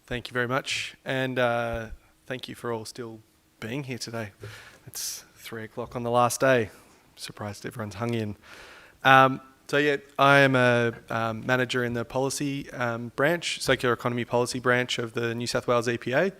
Thank you very much, and thank you for all still being here today. It's 3 o'clock on the last day. Surprised everyone's hung in. I am a manager in the policy branch, circular economy policy branch of the New South Wales EPA.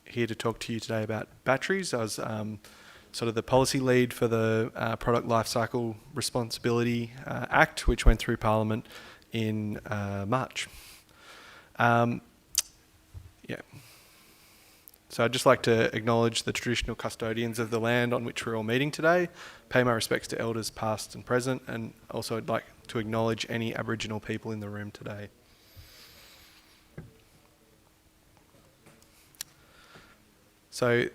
Here to talk to you today about batteries. I was sort of the policy lead for the Product Lifecycle Responsibility Act, which went through Parliament in March. So I'd just like to acknowledge the traditional custodians of the land on which we're all meeting today, pay my respects to elders past and present, and also I'd like to acknowledge any Aboriginal people in the room today. So,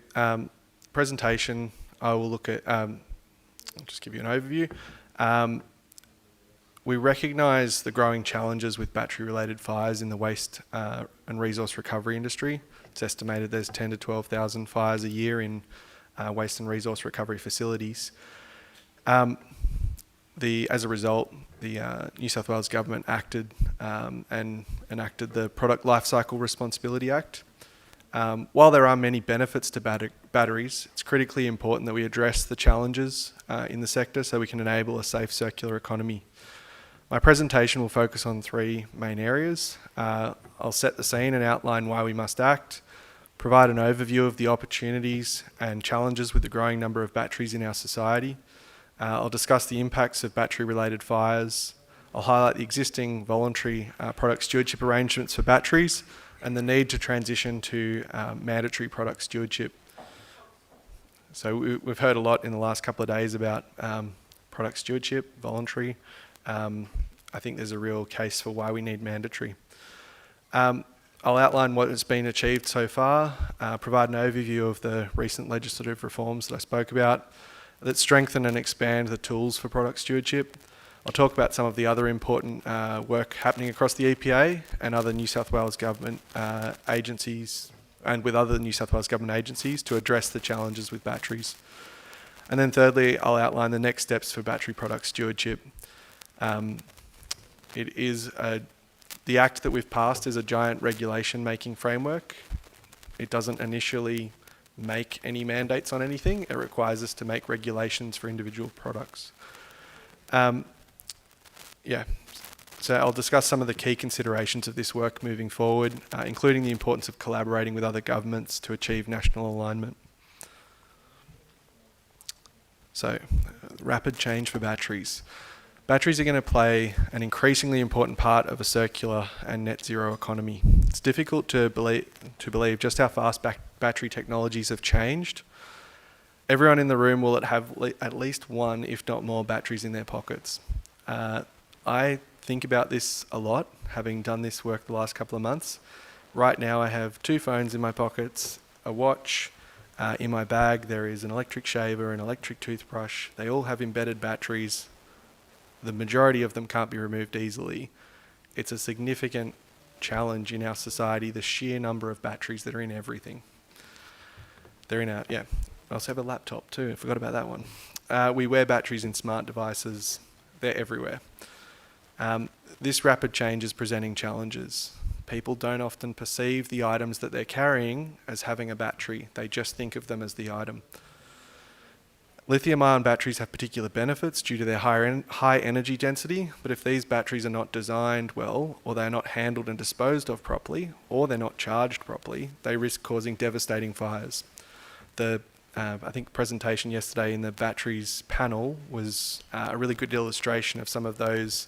presentation, I will look at, I'll just give you an overview. We recognise the growing challenges with battery-related fires in the waste and resource recovery industry. It's estimated there's 10 to 12,000 fires a year in waste and resource recovery facilities. As a result, the New South Wales government acted and enacted the Product Lifecycle Responsibility Act. While there are many benefits to batteries, it's critically important that we address the challenges in the sector so we can enable a safe circular economy. My presentation will focus on three main areas. I'll set the scene and outline why we must act, provide an overview of the opportunities and challenges with the growing number of batteries in our society. I'll discuss the impacts of battery-related fires. I'll highlight the existing voluntary product stewardship arrangements for batteries and the need to transition to mandatory product stewardship. So we've heard a lot in the last couple of days about product stewardship, voluntary. I think there's a real case for why we need mandatory. I'll outline what has been achieved so far, provide an overview of the recent legislative reforms that I spoke about that strengthen and expand the tools for product stewardship. I'll talk about some of the other important work happening across the EPA and other New South Wales government agencies and with other New South Wales government agencies to address the challenges with batteries. And then thirdly, I'll outline the next steps for battery product stewardship. The act that we've passed is a giant regulation-making framework. It doesn't initially make any mandates on anything. It requires us to make regulations for individual products. So I'll discuss some of the key considerations of this work moving forward, including the importance of collaborating with other governments to achieve national alignment. So, rapid change for batteries. Batteries are going to play an increasingly important part of a circular and net zero economy. It's difficult to believe just how fast battery technologies have changed. Everyone in the room will have at least one, if not more, batteries in their pockets. I think about this a lot, having done this work the last couple of months. Right now I have 2 phones in my pockets, a watch, in my bag there is an electric shaver, an electric toothbrush. They all have embedded batteries. The majority of them can't be removed easily. It's a significant challenge in our society, the sheer number of batteries that are in everything. They're in I also have a laptop too, I forgot about that one. We wear batteries in smart devices. They're everywhere. This rapid change is presenting challenges. People don't often perceive the items that they're carrying as having a battery. They just think of them as the item. Lithium-ion batteries have particular benefits due to their high energy density, but if these batteries are not designed well, or they're not handled and disposed of properly, or they're not charged properly, they risk causing devastating fires. I think presentation yesterday in the batteries panel was a really good illustration of some of those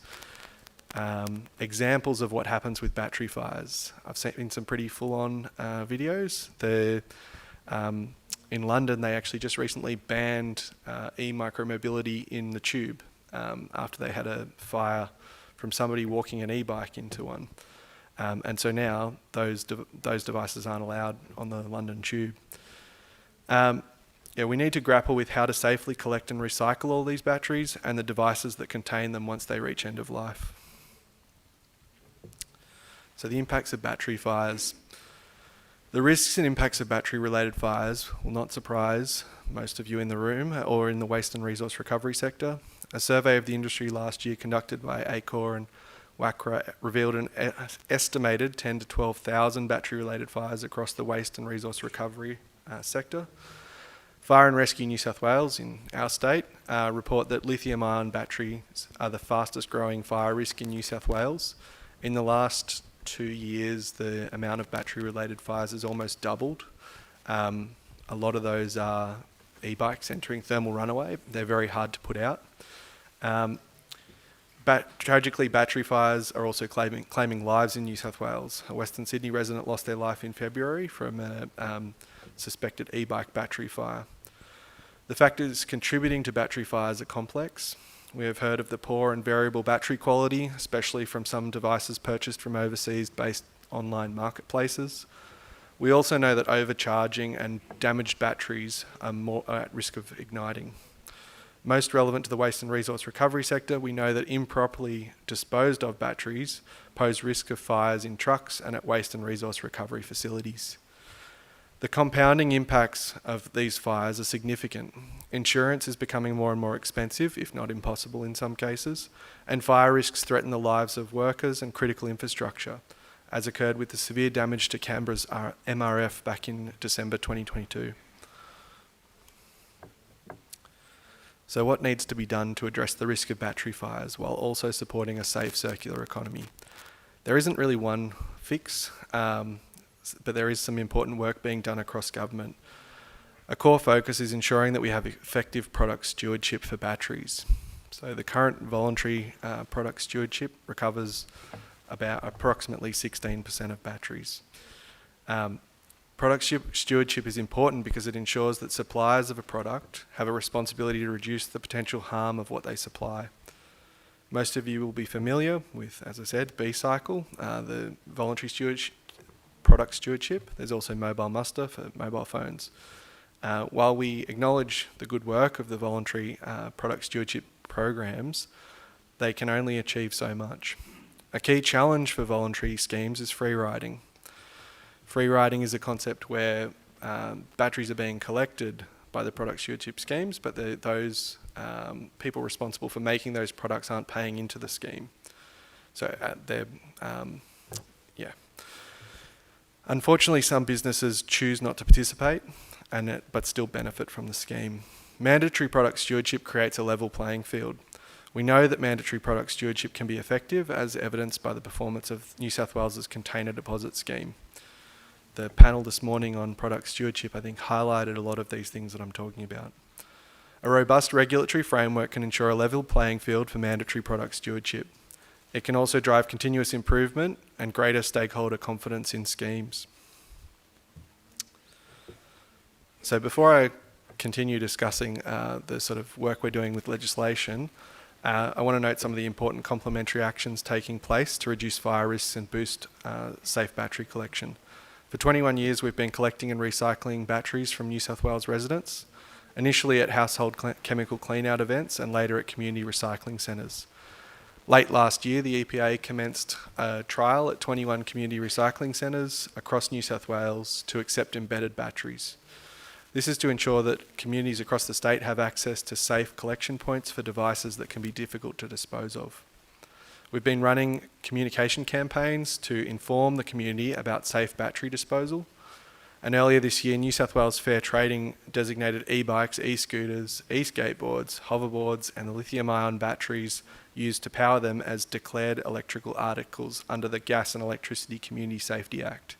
examples of what happens with battery fires. I've seen some pretty full-on videos. In London, they actually just recently banned e-micromobility in the tube after they had a fire from somebody walking an e-bike into one. And so now those devices aren't allowed on the London tube. We need to grapple with how to safely collect and recycle all these batteries and the devices that contain them once they reach end of life. So the impacts of battery fires. The risks and impacts of battery-related fires will not surprise most of you in the room or in the waste and resource recovery sector. A survey of the industry last year conducted by ACOR and WACRA revealed an estimated 10 to 12,000 battery-related fires across the waste and resource recovery sector. Fire and Rescue New South Wales, in our state, report that lithium-ion batteries are the fastest growing fire risk in New South Wales. In the last 2 years, the amount of battery-related fires has almost doubled. A lot of those are e-bikes entering thermal runaway. They're very hard to put out. Tragically, battery fires are also claiming lives in New South Wales. A Western Sydney resident lost their life in February from a suspected e-bike battery fire. The factors contributing to battery fires are complex. We have heard of the poor and variable battery quality, especially from some devices purchased from overseas-based online marketplaces. We also know that overcharging and damaged batteries are more at risk of igniting. Most relevant to the waste and resource recovery sector, we know that improperly disposed of batteries pose risk of fires in trucks and at waste and resource recovery facilities. The compounding impacts of these fires are significant. Insurance is becoming more and more expensive, if not impossible in some cases, and fire risks threaten the lives of workers and critical infrastructure, as occurred with the severe damage to Canberra's MRF back in December 2022. So what needs to be done to address the risk of battery fires while also supporting a safe circular economy? There isn't really one fix, but there is some important work being done across government. A core focus is ensuring that we have effective product stewardship for batteries. So the current voluntary product stewardship recovers about approximately 16% of batteries. Product stewardship is important because it ensures that suppliers of a product have a responsibility to reduce the potential harm of what they supply. Most of you will be familiar with, as I said, B-Cycle, the voluntary product stewardship. There's also Mobile Muster for mobile phones. While we acknowledge the good work of the voluntary product stewardship programs, they can only achieve so much. A key challenge for voluntary schemes is free riding. Free riding is a concept where batteries are being collected by the product stewardship schemes, but those people responsible for making those products aren't paying into the scheme. So Unfortunately, some businesses choose not to participate, but still benefit from the scheme. Mandatory product stewardship creates a level playing field. We know that mandatory product stewardship can be effective, as evidenced by the performance of New South Wales's container deposit scheme. The panel this morning on product stewardship, I think, highlighted a lot of these things that I'm talking about. A robust regulatory framework can ensure a level playing field for mandatory product stewardship. It can also drive continuous improvement and greater stakeholder confidence in schemes. So before I continue discussing the sort of work we're doing with legislation, I want to note some of the important complementary actions taking place to reduce fire risks and boost safe battery collection. For 21 years, we've been collecting and recycling batteries from New South Wales residents, initially at household chemical clean-out events and later at community recycling centres. Late last year, the EPA commenced a trial at 21 community recycling centres across New South Wales to accept embedded batteries. This is to ensure that communities across the state have access to safe collection points for devices that can be difficult to dispose of. We've been running communication campaigns to inform the community about safe battery disposal. And earlier this year, New South Wales Fair Trading designated e-bikes, e-scooters, e-skateboards, hoverboards, and the lithium-ion batteries used to power them as declared electrical articles under the Gas and Electricity Community Safety Act.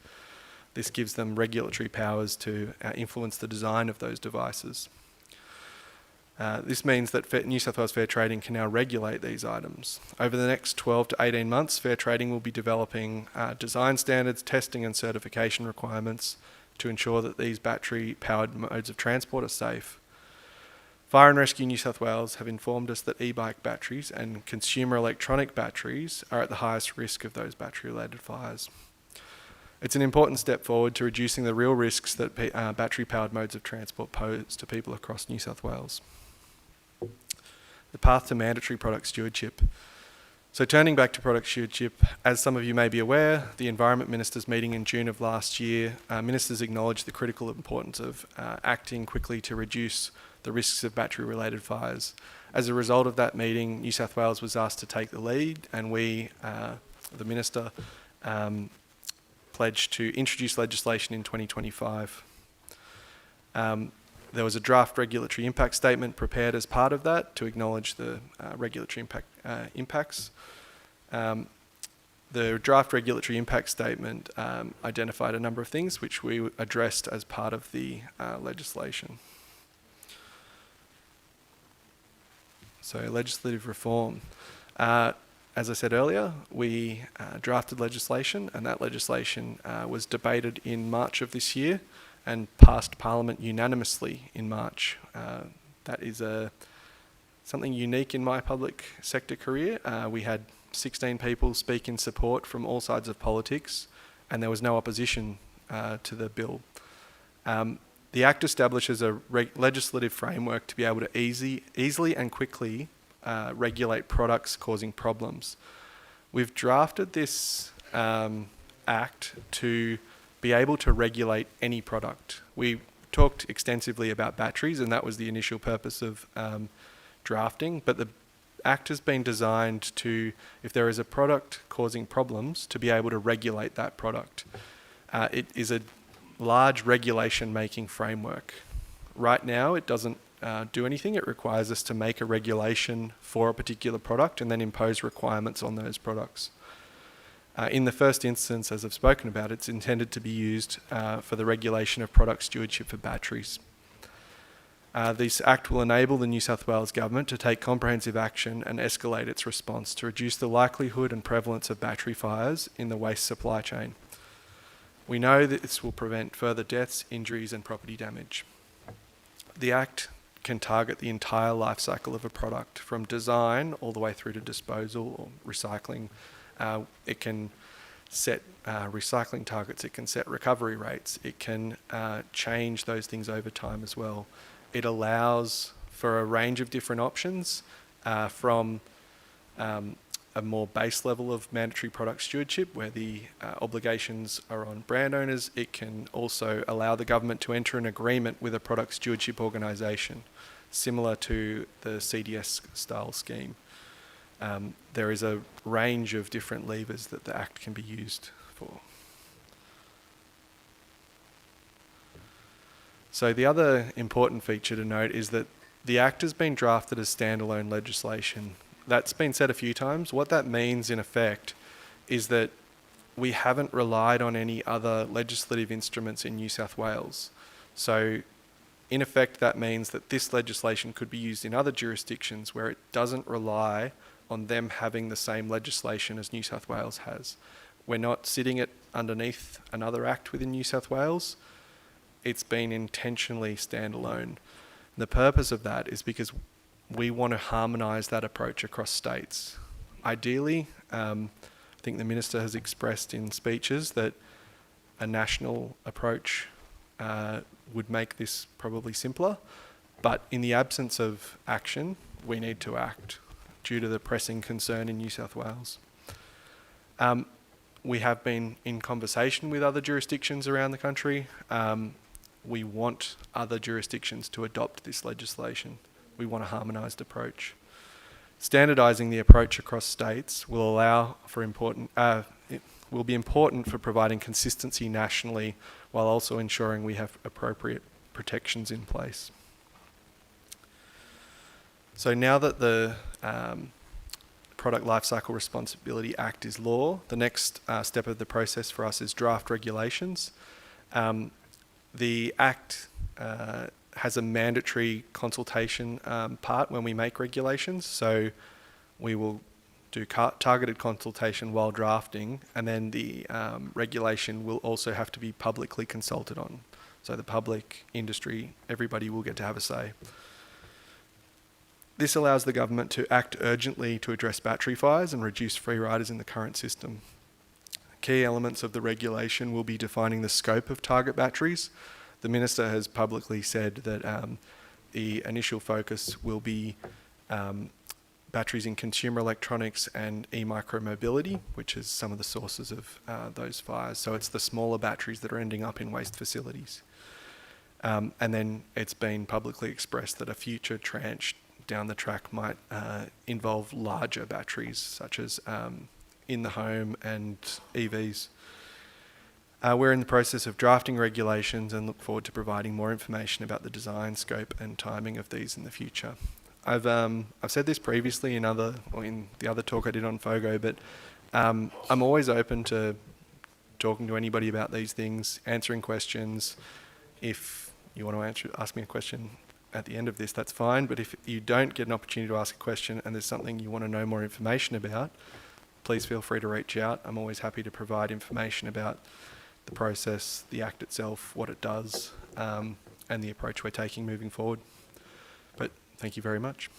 This gives them regulatory powers to influence the design of those devices. This means that New South Wales Fair Trading can now regulate these items. Over the next 12 to 18 months, Fair Trading will be developing design standards, testing and certification requirements to ensure that these battery-powered modes of transport are safe. Fire and Rescue New South Wales have informed us that e-bike batteries and consumer electronic batteries are at the highest risk of those battery-related fires. It's an important step forward to reducing the real risks that battery-powered modes of transport pose to people across New South Wales. The path to mandatory product stewardship. So turning back to product stewardship, as some of you may be aware, the Environment Ministers meeting in June of last year, ministers acknowledged the critical importance of acting quickly to reduce the risks of battery-related fires. As a result of that meeting, New South Wales was asked to take the lead, and we, the Minister, pledged to introduce legislation in 2025. There was a draft regulatory impact statement prepared as part of that to acknowledge the regulatory impacts. The draft regulatory impact statement identified a number of things which we addressed as part of the legislation. So legislative reform. As I said earlier, we drafted legislation, and that legislation was debated in March of this year and passed Parliament unanimously in March. That is something unique in my public sector career. We had 16 people speak in support from all sides of politics, and there was no opposition to the bill. The Act establishes a legislative framework to be able to easily and quickly regulate products causing problems. We've drafted this Act to be able to regulate any product. We talked extensively about batteries, and that was the initial purpose of drafting, but the Act has been designed to, if there is a product causing problems, to be able to regulate that product. It is a large regulation-making framework. Right now, it doesn't do anything. It requires us to make a regulation for a particular product and then impose requirements on those products. In the first instance, as I've spoken about, it's intended to be used for the regulation of product stewardship for batteries. This Act will enable the New South Wales Government to take comprehensive action and escalate its response to reduce the likelihood and prevalence of battery fires in the waste supply chain. We know that this will prevent further deaths, injuries, and property damage. The Act can target the entire life cycle of a product, from design all the way through to disposal or recycling. It can set recycling targets, it can set recovery rates, it can change those things over time as well. It allows for a range of different options, from a more base level of mandatory product stewardship where the obligations are on brand owners. It can also allow the government to enter an agreement with a product stewardship organisation, similar to the CDS style scheme. There is a range of different levers that the Act can be used for. So the other important feature to note is that the Act has been drafted as standalone legislation. That's been said a few times. What that means in effect is that we haven't relied on any other legislative instruments in New South Wales. So in effect, that means that this legislation could be used in other jurisdictions where it doesn't rely on them having the same legislation as New South Wales has. We're not sitting it underneath another Act within New South Wales. It's been intentionally standalone. The purpose of that is because we want to harmonise that approach across states. Ideally, I think the Minister has expressed in speeches that a national approach would make this probably simpler, but in the absence of action, we need to act due to the pressing concern in New South Wales. We have been in conversation with other jurisdictions around the country. We want other jurisdictions to adopt this legislation. We want a harmonised approach. Standardising the approach across states will allow for it will be important for providing consistency nationally while also ensuring we have appropriate protections in place. So now that the Product Lifecycle Responsibility Act is law, the next step of the process for us is draft regulations. The Act has a mandatory consultation part when we make regulations, so we will do targeted consultation while drafting, and then the regulation will also have to be publicly consulted on. So the public, industry, everybody will get to have a say. This allows the government to act urgently to address battery fires and reduce free riders in the current system. Key elements of the regulation will be defining the scope of target batteries. The Minister has publicly said that the initial focus will be batteries in consumer electronics and e-micromobility, which is some of the sources of those fires. So it's the smaller batteries that are ending up in waste facilities. And then it's been publicly expressed that a future tranche down the track might involve larger batteries, such as in the home and EVs. We're in the process of drafting regulations and look forward to providing more information about the design, scope and timing of these in the future. I've said this previously in the other talk I did on FOGO, but I'm always open to talking to anybody about these things, answering questions. If you want to ask me a question at the end of this, that's fine. But if you don't get an opportunity to ask a question and there's something you want to know more information about, please feel free to reach out. I'm always happy to provide information about the process, the Act itself, what it does, and the approach we're taking moving forward. But thank you very much.